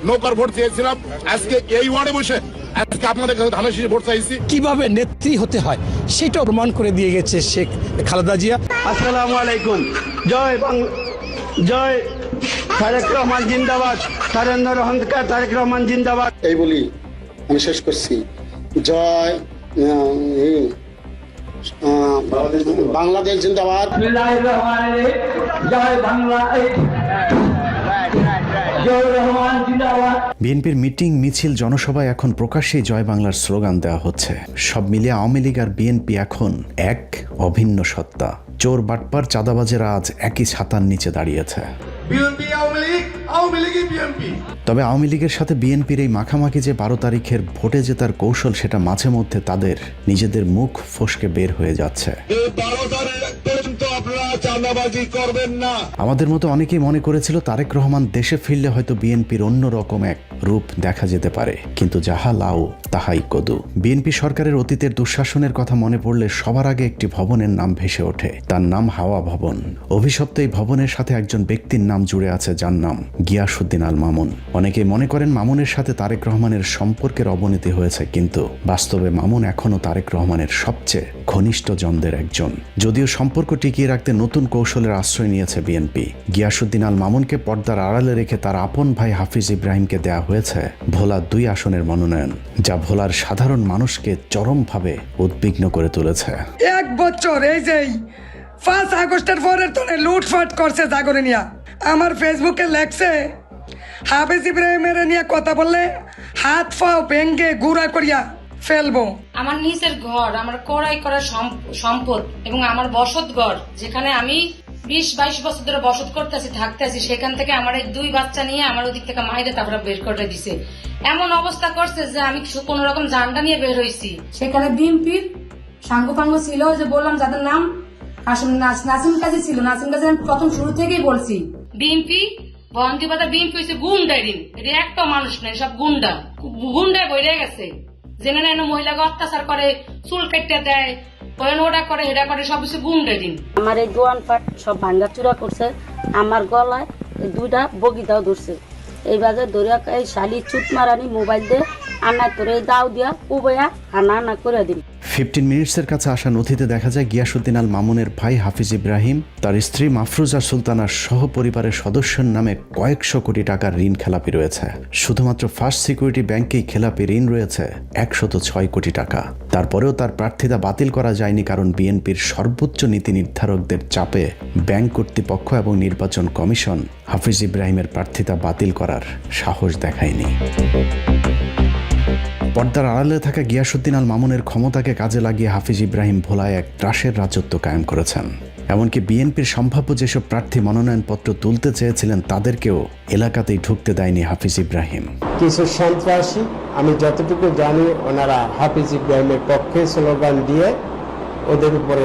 C: নৌকার ভোট চেয়েছিলাম, আজকে এই ওয়ার্ডে বসে আজকে আপনাদের কাছে ধানের শীষে ভোট চাইছি। কিভাবে নেত্রী হতে হয় সেটা প্রমাণ করে দিয়ে গেছে শেখ খালেদা জিয়া। আসসালামু আলাইকুম। জয় বাংলা, জয় তারেক রহমান জিন্দাবাদ, তারেক রহমান জিন্দাবাদ।
G: এই বলি আমি শেষ করছি। জয় বাংলাদেশ জিন্দাবাদ।
C: জয় বাংলা,
B: বিএনপির মিটিং, মিছিল, জনসভায় এখন প্রকাশ্যেই জয় বাংলার স্লোগান দেওয়া হচ্ছে। সব মিলিয়ে আওয়ামী লীগ আর বিএনপি এখন এক অভিন্ন সত্তা। চোর, বাটপার, চাঁদাবাজেরা আজ একই ছাতার নিচে দাঁড়িয়েছে। তবে আওয়ামী লীগের সাথে বিএনপির এই মাখামাখি যে 12 তারিখের ভোটে জেতার কৌশল, সেটা মাঝে মধ্যে তাদের নিজেদের মুখ ফসকে বের হয়ে যাচ্ছে। আমাদের মতো অনেকেই মনে করেছিল তারেক রহমান দেশে ফিরলে হয়তো বিএনপির অন্যরকম এক রূপ দেখা যেতে পারে, কিন্তু যাহা লাউ তাহাই কদু। বিএনপি সরকারের অতীতের দুঃশাসনের কথা মনে পড়লে সবার আগে একটি ভবনের নাম ভেসে ওঠে, তার নাম হাওয়া ভবন। অভিশপ্ত এই ভবনের সাথে একজন ব্যক্তির নাম জুড়ে আছে, যার নাম গিয়াসউদ্দিন আল মামুন। অনেকেই মনে করেন মামুনের সাথে তারেক রহমানের সম্পর্কের অবনতি হয়েছে, কিন্তু বাস্তবে মামুন এখনো তারেক রহমানের সবচেয়ে ঘনিষ্ঠ জনদের একজন। যদিও সম্পর্ক টিকিয়ে রাখতে নতুন কৌশলের আশ্রয় নিয়েছে বিএনপি। গিয়াসউদ্দিন আল মামুনকে পর্দার আড়ালে রেখে তার আপন ভাই হাফিজ ইব্রাহিমকে দেয়া হয়েছে ভোলা 2 আসনের মনোনয়ন, যা ভোলার সাধারণ মানুষকে চরমভাবে উদ্বিগ্ন করে তুলেছে।
N: 1 বছর এই যে 5 আগস্টের পরের তোরে লুটফাট করছে জাগরে নিয়া। আমার ফেসবুকে লেখছে হাফিজ ইব্রাহিমের নিয়ে কথা বললে হাত পাও ভেঙ্গে গুঁড়া করিয়া ফেলবো।
P: আমার নিজের ঘর, আমার কড়াই করা সম্পদ এবং আমার বসত ঘর, যেখানে আমি 20-22 বছর ধরে বসত করতেছি, থাকতেছি, সেখান থেকে আমার এই 2 বাচ্চা নিয়ে আমার ওদিক থেকে মাইরে তারপরে বের করে দিছে। এমন অবস্থা করছে যে আমি কোন রকম জানটা নিয়ে বের হয়েছি। সেখানে বিএনপির সাঙ্গপাঙ্গ ছিল, যে বললাম যাদের নাম নাসিম কাজী ছিল। নাসিম কাজী আমি প্রথম শুরু থেকেই বলছি, বিএনপি বন্দিবাদা বিএনপি হয়েছে গুন্ডারিন, এটা একটা মানুষ নয়, সব গুন্ডায় বইরে গেছে। জেনে নেন মহিলাকে অত্যাচার করে, চুল কেটে দেয়, ওটা করে এটা করে, সব কিছু গুন্ডারিন।
N: আমার এই দোয়ান পাট সব ভাঙ্গা চূড়া করছে, আমার গলায় 2টা বগিদাও ধরছে। এই বাজে ধরে এই শালি চুট মারানি মোবাইল দিয়ে আনা তোরে দাও দিয়া উবয়া আনা করে দিন।
B: 15 মিনিটসের কাছে আসা নথিতে দেখা যায় গিয়াসউদ্দিন আল মামুনের ভাই হাফিজ ইব্রাহিম, তার স্ত্রী মাফরুজা সুলতানার সহ পরিবারের সদস্যের নামে কয়েকশো কোটি টাকার ঋণ খেলাপি রয়েছে। শুধুমাত্র ফার্স্ট সিকিউরিটি ব্যাংকেই খেলাপি ঋণ রয়েছে 106 কোটি টাকা। তারপরেও তার প্রার্থিতা বাতিল করা যায়নি, কারণ বিএনপির সর্বোচ্চ নীতি নির্ধারকদের চাপে ব্যাংক কর্তৃপক্ষ এবং নির্বাচন কমিশন হাফিজ ইব্রাহিমের প্রার্থিতা বাতিল করার সাহস দেখায়নি। পর্দার আড়ালে থাকা গিয়াসউদ্দিন আল মামুনের ক্ষমতাকে কাজে লাগিয়ে হাফিজ ইব্রাহিম ভোলায় এক ত্রাসের রাজত্ব কায়েম করেছেন। এমনকি বিএনপির সম্ভাব্য যেসব প্রার্থী মনোনয়নপত্র তুলতে চেয়েছিলেন তাদেরকেও এলাকাতেই ঢুকতে দেয়নি হাফিজ ইব্রাহিম।
Q: কিছু সন্ত্রাসী, আমি যতটুকু জানি, ওনারা হাফিজ ইব্রাহিমের পক্ষে স্লোগান দিয়ে ওদের উপরে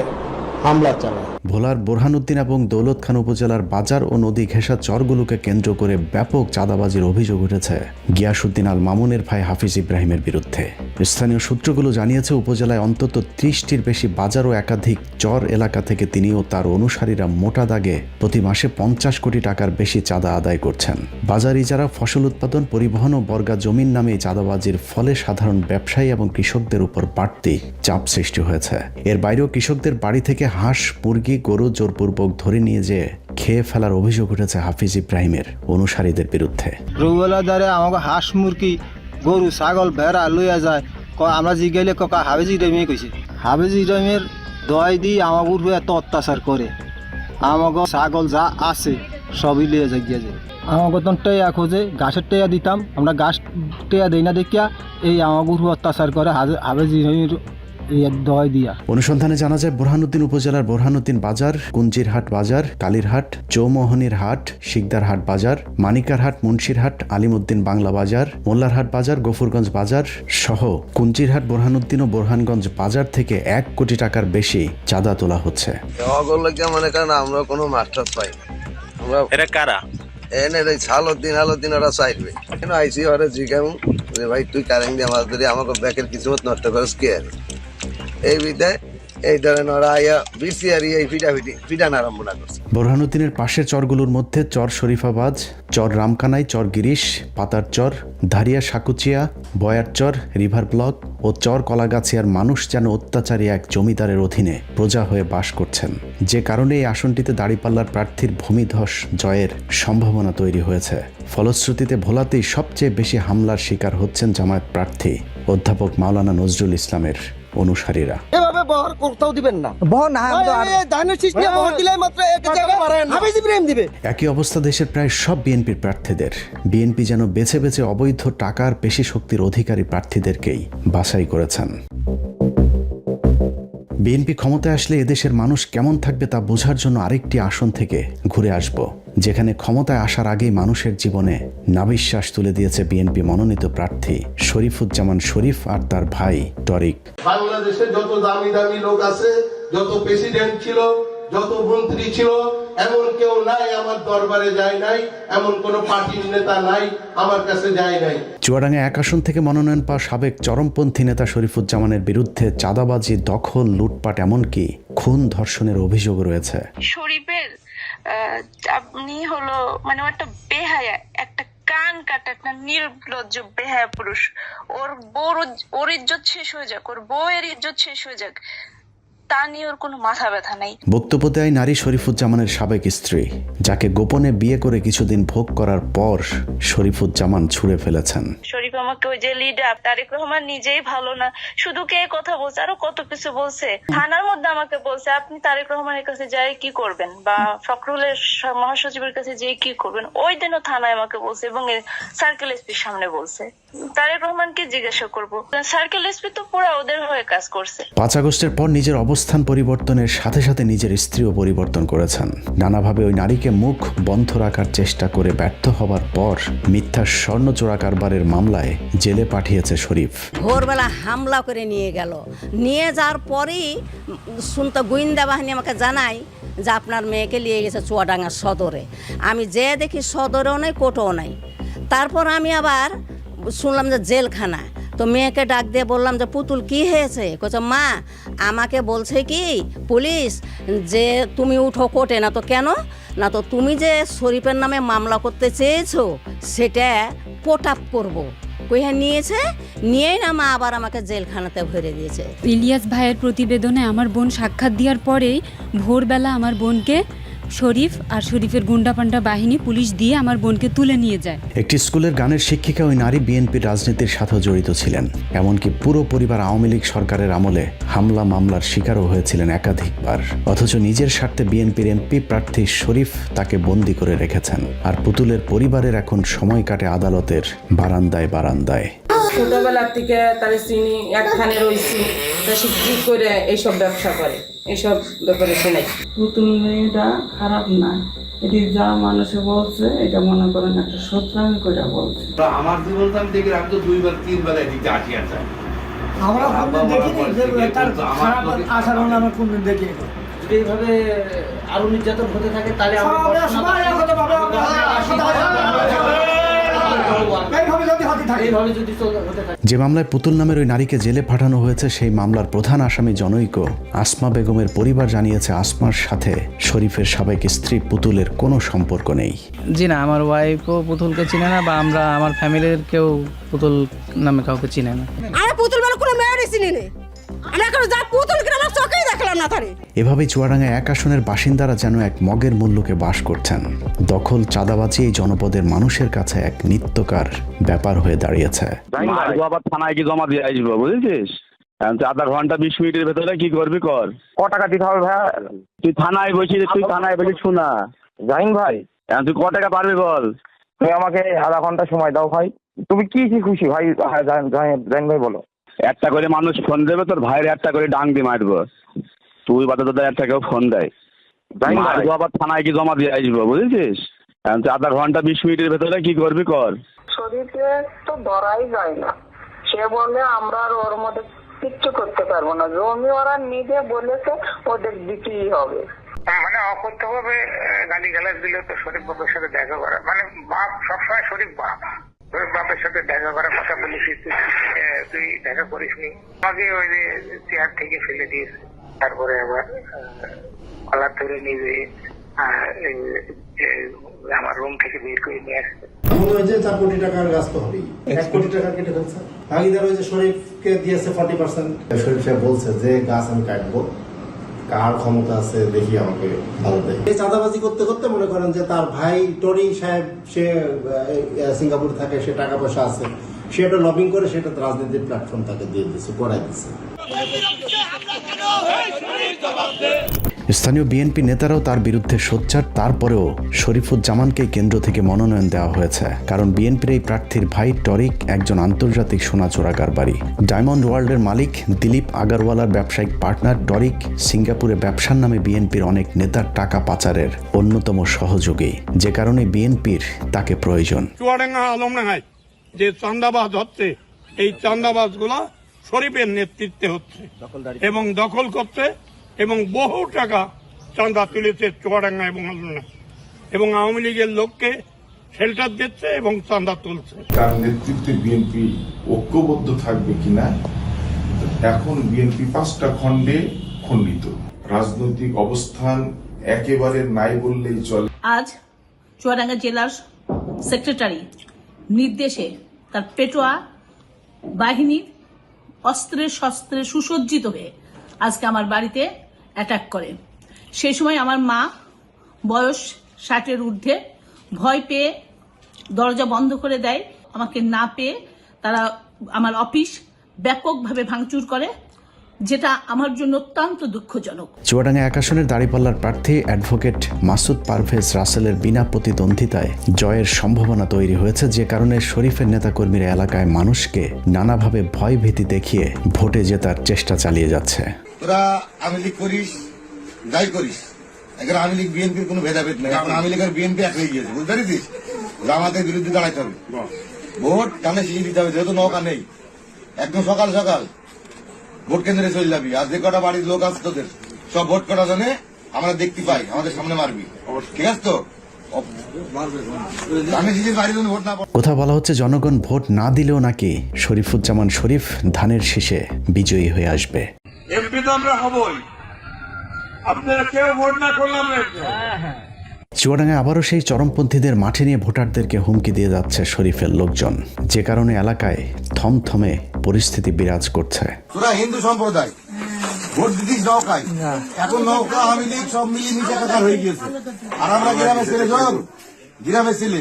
Q: হামলা চালায়।
B: ভোলার বোরহানউদ্দিন এবং দৌলত খান উপজেলার বাজার ও নদী ঘেঁষা চরগুলোকে কেন্দ্র করে ব্যাপক চাঁদাবাজির অভিযোগ উঠেছে গিয়াসউদ্দিন আল মামুনের ভাই হাফিজ ইব্রাহিমের বিরুদ্ধে। স্থানীয় সূত্রগুলো জানিয়েছে উপজেলায় অন্তত 30টির বেশি বাজার ও একাধিক চর এলাকা থেকে তিনি ও তার অনুসারীরা মোটা দাগে প্রতি মাসে 50 কোটি টাকার বেশি চাঁদা আদায় করছেন। বাজার ইজারা, ফসল উৎপাদন, পরিবহন ও বর্গা জমির নামে এই চাঁদাবাজির ফলে সাধারণ ব্যবসায়ী এবং কৃষকদের উপর বাড়তি চাপ সৃষ্টি হয়েছে। এর বাইরেও কৃষকদের বাড়ি থেকে হাঁস, মুরগি, গরু জোরপূর্বক ধরে নিয়ে যেয়ে খেয়ে ফেলার অভিযোগ উঠেছে হাফিজ ইব্রাহিমের অনুসারীদের বিরুদ্ধে।
K: রোগলা দ্বারা আমাকে হাঁস, মুরগি, গরু, ছাগল, ভেড়া লইয়া যায়, আমরা জিগাইলে কাকা হাফিজ ইব্রাহিমে কইছে। হাফিজ ইব্রাহিমের দয় দিয়ে আমার উপর এত অত্যাচার করে, আমাকে ছাগল যা আছে সবই লিয়ে যায়। আমাকে তো টেয়া খোঁজে, গাছের টেয়া দিতাম, আমরা গাছ টেয়া দিই না দেখিয়া এই আমার উপর অত্যাচার করে হাফিজ ইব্রাহিমের
B: অনুসন্ধানে জানা যায় বোরহানউদ্দিন উপজেলার বোরহানউদ্দিন বাজার, কুঞ্জিরহাট বাজার, কালীরহাট, চৌমোহনীর হাট, শিকদারহাট বাজার, মানিকারহাট, মুন্সিরহাট, আলিমউদ্দিন বাংলা বাজার, মোল্লারহাট বাজার, গফুরগঞ্জ বাজার সহ কুঞ্জিরহাট, বোরহানউদ্দিন ও বোরহানগঞ্জ বাজার থেকে 1 কোটি টাকার বেশি চাঁদা তোলা হচ্ছে।
K: মনে করেন আমরা কোনো মাস্টার পাই না,
M: এরা কারা?
K: এনে হালুদ্দিন ওরা চাইবে কেন আইসি ওরা জিজ্ঞাসা ভাই তুই কারেন্ট দিয়ে আমাকে ব্যাকের কিছু নষ্ট করিস কে? এই বিদায় এই ধরেন ওরা আইয়া বিসিআর এই পিটান আরম্ভ না করছে।
B: বোরহানউদ্দিনের পাশের চরগুলোর মধ্যে চর শরীফাবাজ, চর রামকানাই, চর গিরিশ, পাতার চর, ধারিয়া সাকুচিয়া, বয়ার চর, রিভার ব্লক ও চর কলাগাছিয়ার মানুষ যেন অত্যাচারী এক জমিদারের অধীনে প্রজা হয়ে বাস করছেন, যে কারণে এই আসনটিতে দাঁড়িপাল্লার প্রার্থীর ভূমিধস জয়ের সম্ভাবনা তৈরি হয়েছে। ফলশ্রুতিতে ভোলাতেই সবচেয়ে বেশি হামলার শিকার হচ্ছেন জামায়াত প্রার্থী অধ্যাপক মাওলানা নজরুল ইসলামের অনুসারীরা।
K: এভাবে বহর করতেও দিবেন না, বহর না বহর দিলে মাত্র হাফিজ ইব্রাহিম দিবে।
B: একই অবস্থা দেশের প্রায় সব বিএনপির প্রার্থীদের। বিএনপি যেন বেছে বেছে অবৈধ টাকার পেশি শক্তির অধিকারী প্রার্থীদেরকেই বাছাই করেছেন। বিএনপি ক্ষমতায় আসলে এদেশের মানুষ কেমন থাকবে তা বোঝার জন্য আরেকটি আসন থেকে ঘুরে আসব, যেখানে ক্ষমতায় আসার আগেই মানুষের জীবনে নাবিশ্বাস তুলে দিয়েছে বিএনপি মনোনীত প্রার্থী শরীফুজ্জামান শরীফ আর তার ভাই টরিক।
C: বাংলাদেশে যত দামি দামি লোক আছে, যত প্রেসিডেন্ট ছিল, যত মন্ত্রী ছিল, এমন কেউ নাই আমার দরবারে যায় নাই, এমন কোন পার্টির নেতা নাই আমার কাছে যায় নাই।
B: চুয়াডাঙ্গা 1 আসন থেকে মনোনয়ন পাওয়া সাবেক চরমপন্থী নেতা শরীফুজ্জামানের বিরুদ্ধে চাঁদাবাজি, দখল, লুটপাট, এমনকি খুন ধর্ষণের অভিযোগ রয়েছে।
R: শরীফের আপনি হলো মানে একটা বেহায়া, একটা কান কাটা, একটা নির্লজ্জ বেহায়া পুরুষ। ওর ইজ্জত শেষ হয়ে যাক, ওর বউয়ের ইজ্জত শেষ হয়ে যাক, তা নিয়ে ওর কোনো মাথা ব্যথা নাই।
B: বক্তব্য দেয় নারী শরীফুজ্জামানের সাবেক স্ত্রী, যাকে গোপনে বিয়ে করে কিছুদিন ভোগ করার পর শরীফুজ্জামান ছুঁড়ে ফেলেছেন।
R: শরীফ আমাকে ওই যে লিডার তারেক রহমান নিজেই ভালো না, শুধু কে কথা বলছে, আরো কত কিছু বলছে। থানার মধ্যে আমাকে বলছে আপনি তারেক রহমানের কাছে যাই কি করবেন, বা ফখরুলের মহাসচিবের কাছে যেয়ে কি করবেন। ওই দিনও থানায় আমাকে বলছে এবং সার্কেল এসপির সামনে বলছে। তারেক রহমানকে জিজ্ঞাসা করবো, সার্কেল এসপি তো পুরো ওদের হয়ে কাজ করছে।
B: 5 আগস্টের পর নিজের অবস্থান পরিবর্তনের সাথে সাথে নিজের স্ত্রীও পরিবর্তন করেছেন। নানাভাবে ওই নারীকে মুখ বন্ধ রাখার চেষ্টা করে ব্যর্থ হবার পর মিথ্যা স্বর্ণ চোরা কারবারের মামলায় জেলে পাঠিয়েছে শরীফ।
S: ভোরবেলা হামলা করে নিয়ে গেল, নিয়ে যাওয়ার পরেই শুনতে গোয়েন্দা বাহিনী আমাকে জানায় যে আপনার মেয়েকে নিয়ে গেছে চুয়াডাঙ্গা সদরে। আমি যে দেখি সদরেও নেই, কোর্টেও নাই। তারপর আমি আবার শুনলাম যে জেলখানা। তো মেয়েকে ডাক দিয়ে বললাম যে পুতুল কি হয়েছে? কইছে মা আমাকে বলছে কি পুলিশ যে তুমি উঠো কোর্টে। না তো কেন? না তো তুমি যে শরীফের নামে মামলা করতে চেয়েছো সেটা পোট আপ করবো, কইয়া নিয়েছে, নিয়েই না মা আবার আমাকে জেলখানাতে ভরে দিয়েছে।
T: ইলিয়াস ভাইয়ের প্রতিবেদনে আমার বোন সাক্ষাৎ দেওয়ার পরেই ভোরবেলা আমার বোনকে শরীফ আর শরীফের গুন্ডাপান্ডা বাহিনী পুলিশ দিয়ে আমার বোনকে তুলে নিয়ে যায়।
B: একটি স্কুলের গানের শিক্ষিকা ওই নারী বিএনপির রাজনীতির সাথেও জড়িত ছিলেন। এমনকি পুরো পরিবার আওয়ামী লীগ সরকারের আমলে হামলা মামলার শিকারও হয়েছিলেন একাধিকবার। অথচ নিজের স্বার্থে বিএনপির এমপি প্রার্থী শরীফ তাকে বন্দী করে রেখেছেন। আর পুতুলের পরিবারের এখন সময় কাটে আদালতের বারান্দায় বারান্দায়।
P: ছোটবেলার থেকে তার চিনি একখানে রয়েছি, তা সে কি করে এইসব ব্যবসা করে, এইসব ব্যাপারে সে নাই।
N: পুতুল মেয়েটা খারাপ না, এটি যা মানুষে বলছে এটা মনে করেন একটা শত্রামি করে বলছে।
C: আমার জীবন আমি দেখি, আমি তো 2বার 3বার এদিকে আসি আসা।
K: আমরা কোনদিন দেখিনি যে তার খারাপ আচরণ আমরা কোনদিন দেখিনি।
A: যদি এইভাবে আরো নির্যাতন হতে থাকে তাহলে
B: যে মামলায় পুতুল নামের ওই নারীকে জেলে পাঠানো হয়েছে, সেই মামলার প্রধান আসামি জনৈক আসমা বেগমের পরিবার জানিয়েছে আসমার সাথে শরীফের সাবেক স্ত্রী পুতুলের কোনো সম্পর্ক নেই।
K: জি না, আমার ওয়াইফও পুতুলকে চিনে না, বা আমরা আমার ফ্যামিলির কেউ পুতুল নামে কাউকে চিনে না।
S: আমরা পুতুল মানে কোনো মেয়েরই চিনি না, আমরা এখন যা পুতুল কিনা আমার চোখেই দেখলাম না তারে।
B: এভাবেই চুয়াডাঙ্গা 1 আসনের বাসিন্দারা যেন এক মগের মূল্যকে বাস করছেন। দখল, চাঁদাবাজি এই জনপদের মানুষের কাছে এক নিত্যকার ব্যাপার হয়ে দাঁড়িয়েছে।
C: আবার থানায় কি জমা দিয়ে আসবো, বুঝেছিস? আধা ঘন্টা 20 মিনিটের ভেতরে কি করবি কর। ক টাকা দিতে হবে ভাই? তুই থানায় বসিস, তুই থানায় বসিস শোনা জাহিন ভাই, তুই ক টাকা পারবি বল? তুমি আমাকে আধা ঘন্টা সময় দাও ভাই। তুমি কি কি খুশি ভাই? জাহিন ভাই বলো। একটা করে মানুষ ফোন দেবে, তোর ভাইয়ের একটা করে ডাং দিয়ে মারবো। তুই বাদে তোদের একটা কেউ ফোন দেয়, আবার থানায় কি জমা দিয়ে আসবো, বুঝেছিস? আধা ঘন্টা 20 মিনিটের ভেতরে কি করবি কর।
R: শরীফে তো ধরাই যায় না, সে বলে আমরা আর ওর মধ্যে কিচ্ছু করতে পারবো না, জমি ওরা নিজে বলেছে ওদের দিতেই হবে।
G: মানে অকথ্য ভাবে গালি গালাজ দিলে তো শরীফ বাপের সাথে দেখা করা, মানে বাপ সবসময় শরীফ বাপ, শরীফ বাপের সাথে দেখা করার কথা বলিস, তুই দেখা করিস নি। আমাকে ওই যে চেয়ার থেকে ফেলে দিয়েছে, তারপরে আবার কলার ধরে নিয়ে আমার রুম থেকে বের করে নিয়ে আসছে।
D: 4 কোটি টাকার গাছ তো হবেই, 1 কোটি টাকা কেটে ফেলছে। ভাগিদার ওই যে শরীফকে দিয়েছে 40%। শরীফ সাহেব বলছে যে গাছ আমি কাটবো, কার ক্ষমতা আছে দেখি আমাকে ভালো দেয়। এই চাঁদাবাজি করতে করতে মনে করেন যে তার ভাই টনি সাহেব, সে সিঙ্গাপুরে থাকে, সে টাকা পয়সা আছে, সে একটা লবিং করে সেটা রাজনীতির প্ল্যাটফর্ম তাকে দিয়ে দিচ্ছে, করাই দিচ্ছে।
B: স্থানীয় বিএনপি নেতারাও তার বিরুদ্ধে সোচ্চার। তারপরেও শরীফুজ্জামানকে কেন্দ্র থেকে মনোনয়ন দেওয়া হয়েছে, কারণ বিএনপির এই প্রার্থীর ভাই টরিক একজন আন্তর্জাতিক সোনা চোরাকার বাড়ি। ডায়মন্ড ওয়ার্ল্ডের মালিক দিলীপ আগারওয়ালার ব্যবসায়িক পার্টনার টরিক সিঙ্গাপুরে ব্যবসার নামে বিএনপির অনেক নেতার টাকা পাচারের অন্যতম সহযোগী, যে কারণে বিএনপির তাকে প্রয়োজন।
C: চুয়াডাঙ্গা আলমডাঙ্গায় যে চাঁদাবাজ হচ্ছে, এই চাঁদাবাজ গুলা শরীফের নেতৃত্বে হচ্ছে এবং দখল করছে এবং বহু টাকা চাঁদা তুলেছে চুয়াডাঙ্গা এবং আলমডাঙ্গা, এবং আওয়ামী লীগের লোককে শেল্টার দিচ্ছে এবং চাঁদা তুলছে।
G: তার নেতৃত্বে বিএনপি ঐক্যবদ্ধ থাকবে কিনা, এখন বিএনপি 5টা খণ্ডে খণ্ডিত, রাজনৈতিক অবস্থান একেবারে নাই বললেই চলে।
R: আজ চুয়াডাঙ্গা জেলার সেক্রেটারি নির্দেশে তার পেটোয়া বাহিনীর অস্ত্রে শস্ত্রে সুসজ্জিত হয়ে আজকে আমার বাড়িতে অ্যাটাক করে। সেই সময় আমার মা বয়স 60-এর ঊর্ধ্বে ভয় পেয়ে দরজা বন্ধ করে দেয়। আমাকে না পেয়ে তারা আমার অফিস ব্যাপকভাবে ভাঙচুর করে, যেটা আমার জন্য অত্যন্ত দুঃখজনক।
B: চুয়াডাঙ্গা 1 আসনের দাঁড়িপাল্লার প্রার্থী অ্যাডভোকেট মাসুদ পারভেজ রাসেলের বিনা প্রতিদ্বন্দ্বিতায় জয়ের সম্ভাবনা তৈরি হয়েছে, যে কারণে শরীফের নেতাকর্মীরা এলাকায় মানুষকে নানাভাবে ভয় ভীতি দেখিয়ে ভোটে জেতার চেষ্টা চালিয়ে যাচ্ছে।
H: তোরা আওয়ামী লীগ করিস, যাই করিস, এখন আওয়ামী লীগ বিএনপির কোনো ভেদাভেদ নেই। এখন আওয়ামী লীগের বিএনপি এক হয়ে গিয়েছে, বুঝতে পেরেছিস? আমাদের বিরুদ্ধে দাঁড়াইতে হবে, ভোট কানে শিখিয়ে দিতে হবে, যেহেতু নৌকা নেই। একদম সকাল সকাল ভোট কেন্দ্রে চলে যাবি, আর যে কটা বাড়ির লোক আছে তোদের সব ভোট কটা জনে আমরা দেখতে পাই, আমাদের সামনে মারবি, ঠিক আছে তো?
B: কোথাও বলা হচ্ছে জনগণ ভোট না দিলেও নাকি শরীফুজ্জামান শরীফ ধানের শীষে বিজয়ী হয়ে আসবে।
C: এমপি তো আমরা হবই, আপনারা কেউ ভোট না করলাম।
B: চুয়াডাঙ্গায় আবারও সেই চরমপন্থীদের মাঠে নিয়ে ভোটারদেরকে হুমকি দিয়ে যাচ্ছে শরীফের লোকজন, যে কারণে এলাকায় থমথমে পরিস্থিতি বিরাজ করছে।
H: তোরা হিন্দু সম্প্রদায়, ভোট দিতিস নৌকায়, এখন নৌকা আওয়ামী লীগ সব মিলিয়ে নিচে একাকার হয়ে গিয়েছে। আর আমরা গ্রামের ছেলে সব গ্রামের ছেলে,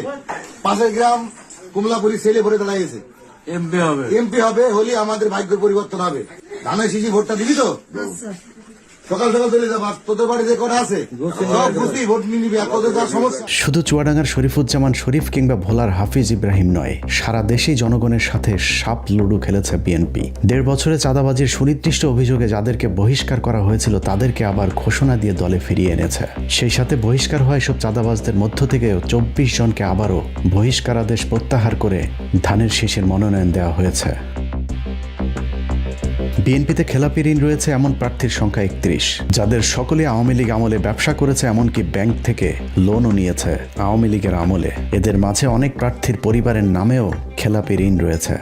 H: পাশের গ্রাম কুমলাপুরি ছেলে ভরে দাঁড়িয়েছে। এমপি হবে হলে আমাদের ভাগ্য পরিবর্তন হবে। ধানের শিশি ভোটটা দিবি তো? সকাল সকাল চলে যাবো। তোদের বাড়ি যে কটা আছে সব বুঝি ভোট নিয়ে নিবি। আর তোদের যা সমস্যা,
B: শুধু চুয়াডাঙ্গার শরীফুজ্জামান শরীফ কিংবা ভোলার হাফিজ ইব্রাহিম নয়, সারা দেশেই জনগণের সাথে সাপ লুডু খেলেছে বিএনপি। ১.৫ বছরে চাঁদাবাজির সুনির্দিষ্ট অভিযোগে যাদেরকে বহিষ্কার করা হয়েছিল তাদেরকে আবার ঘোষণা দিয়ে দলে ফিরিয়ে এনেছে। সেই সাথে বহিষ্কার হওয়া এসব চাঁদাবাজদের মধ্য থেকে ২৪ জনকে আবারও বহিষ্কারাদেশ প্রত্যাহার করে ধানের শীষের মনোনয়ন দেওয়া হয়েছে। বিএনপিতে খেলাপি ঋণ রয়েছে এমন প্রার্থীর সংখ্যা ৩১, যাদের সকলে আওয়ামী লীগ আমলে ব্যবসা করেছে, এমনকি ব্যাংক থেকে লোনও নিয়েছে আওয়ামী লীগের আমলে। এদের মাঝে অনেক প্রার্থীর পরিবারের নামেও খেলাপি ঋণ রয়েছে।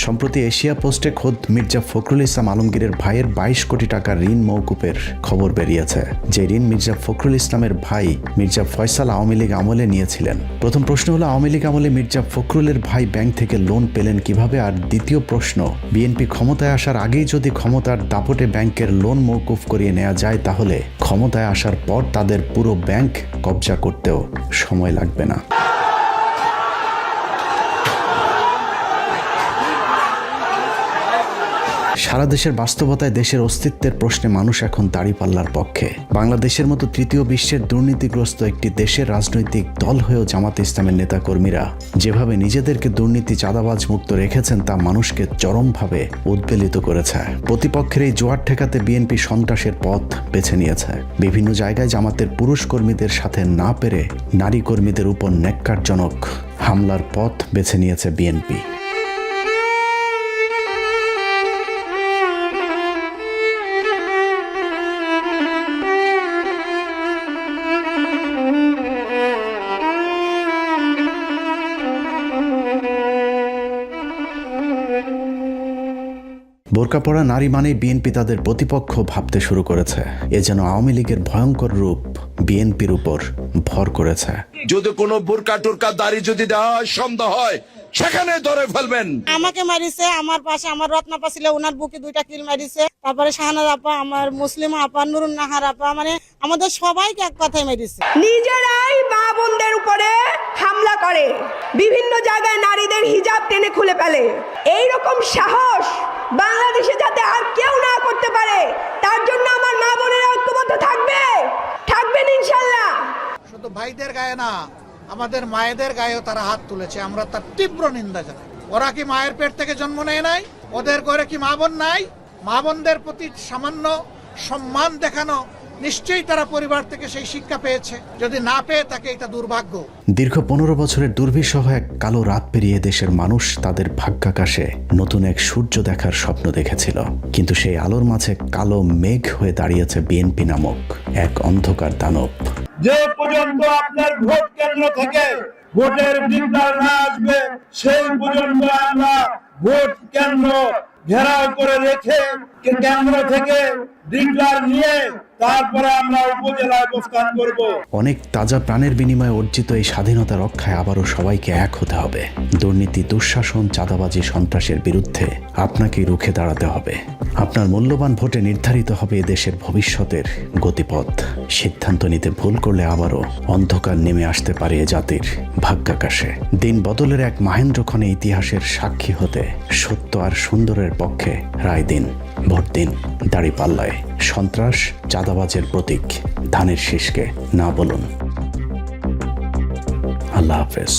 B: সম্প্রতি এশিয়া পোস্টে খোদ মির্জা ফখরুল ইসলাম আলমগীরের ভাইয়ের ২২ কোটি টাকার ঋণ মওকুফের খবর বেরিয়েছে। যে ঋণ মির্জা ফখরুল ইসলামের ভাই মির্জা ফয়সাল আওয়ামী লীগ আমলে নিয়েছিলেন। প্রথম প্রশ্ন হলো, আওয়ামী লীগ আমলে মির্জা ফখরুলের ভাই ব্যাংক থেকে লোন পেলেন কিভাবে? আর দ্বিতীয় প্রশ্ন, বিএনপি ক্ষমতায় আসার আগেই যদি ক্ষমতার দাপটে ব্যাংকের লোন মওকুফ করিয়ে নেওয়া যায়, তাহলে ক্ষমতায় আসার পর তাদের পুরো ব্যাংক কবজা করতেও সময় লাগবে না। সারা দেশের বাস্তবতায় দেশের অস্তিত্বের প্রশ্নে মানুষ এখন দাঁড়িপাল্লার পক্ষে। বাংলাদেশের মতো তৃতীয় বিশ্বের দুর্নীতিগ্রস্ত একটি দেশের রাজনৈতিক দল হয়েও জামাত ইসলামের নেতাকর্মীরা যেভাবে নিজেদেরকে দুর্নীতি চাঁদাবাজ মুক্ত রেখেছেন তা মানুষকে চরমভাবে উদ্বেলিত করেছে। প্রতিপক্ষের এই জোয়ার ঠেকাতে বিএনপি সন্ত্রাসের পথ বেছে নিয়েছে। বিভিন্ন জায়গায় জামাতের পুরুষ কর্মীদের সাথে না পেরে নারী কর্মীদের উপর ন্যাক্কারজনক হামলার পথ বেছে নিয়েছে বিএনপি। বোরকা পরা নারী মানে বিএনপি তাদের প্রতিপক্ষ ভাবতে শুরু করেছে। এ যেন আওয়ামী লীগের ভয়ঙ্কর রূপ বিএনপির উপর ভর করেছে।
C: যদি কোনো বোরকা টোরকা দাড়ি যদি দেওয়া হয়, সন্দেহ হয়, সেখানে ধরে ফেলবেন।
U: আমাকে মারিছে, আমার পাশে আমার রত্নাপা ছিল, ওনার বুকে 2টা কিল মারিছে। তারপরে শাহানাজ আপা, আমার মুসলিম আপা, নুরুন নাহার আপা, মানে আমাদের সবাইকে এক কথায় মেরেছে।
V: নিজেরাই মা বোনদের উপরে হামলা করে, বিভিন্ন জায়গায় নারীদের হিজাব টেনে খুলে ফেলে। এইরকম সাহস বাংলাদেশে যাতে আর কেউ না করতে পারে, তার জন্য আমার মা বোনেরা ঐক্যবদ্ধ থাকবেন ইনশাল্লাহ।
W: শুধু ভাইদের গায়ে না, আমাদের মায়েদের গায়েও তারা হাত তুলেছে, আমরা তার তীব্র নিন্দা জানাই। ওরা কি মায়ের পেট থেকে জন্ম নেয় নাই? ওদের ঘরে কি মা বোন নাই? মা বোনদের প্রতি সামান্য সম্মান দেখানো, নিশ্চয়ই তারা পরিবার থেকে সেই শিক্ষা পেয়েছে। যদি না পেয়ে থাকে, এটা দুর্ভাগ্য।
B: দীর্ঘ 15 বছরের দুর্বিষহ এক কালো রাত পেরিয়ে দেশের মানুষ তাদের ভাগ্যাকাশে নতুন এক সূর্য দেখার স্বপ্ন দেখেছিল, কিন্তু সেই আলোর মাঝে কালো মেঘ হয়ে দাঁড়িয়েছে বিএনপি নামক এক অন্ধকার দানব।
C: যে পর্যন্ত আপনার ভোট কেন্দ্র থেকে ভোটের ডিক্লার না আসবে, সেই পর্যন্ত আমরা ভোট কেন্দ্র ঘেরাও করে রেখে কেন্দ্র থেকে ডিক্লার নিয়ে তারপরে আমরা উপজেলায় অবস্থান করব।
B: অনেক তাজা প্রাণের বিনিময়ে অর্জিত এই স্বাধীনতা রক্ষায় আবারও সবাইকে এক হতে হবে। দুর্নীতি, দুঃশাসন, চাঁদাবাজি, সন্ত্রাসের বিরুদ্ধে আপনাকেই রুখে দাঁড়াতে হবে। আপনার মূল্যবান ভোটে নির্ধারিত হবে এদেশের ভবিষ্যতের গতিপথ। সিদ্ধান্ত নিতে ভুল করলে আবারও অন্ধকার নেমে আসতে পারে এ জাতির ভাগ্যাকাশে। দিন বদলের এক মাহেন্দ্রক্ষণে ইতিহাসের সাক্ষী হতে সত্য আর সুন্দরের পক্ষে রায় দিন। ভোট দিন দাঁড়িপাল্লায়। সন্ত্রাস, চাঁদাবাজের প্রতীক ধানের শীষকে না বলুন। আল্লাহ হাফেজ।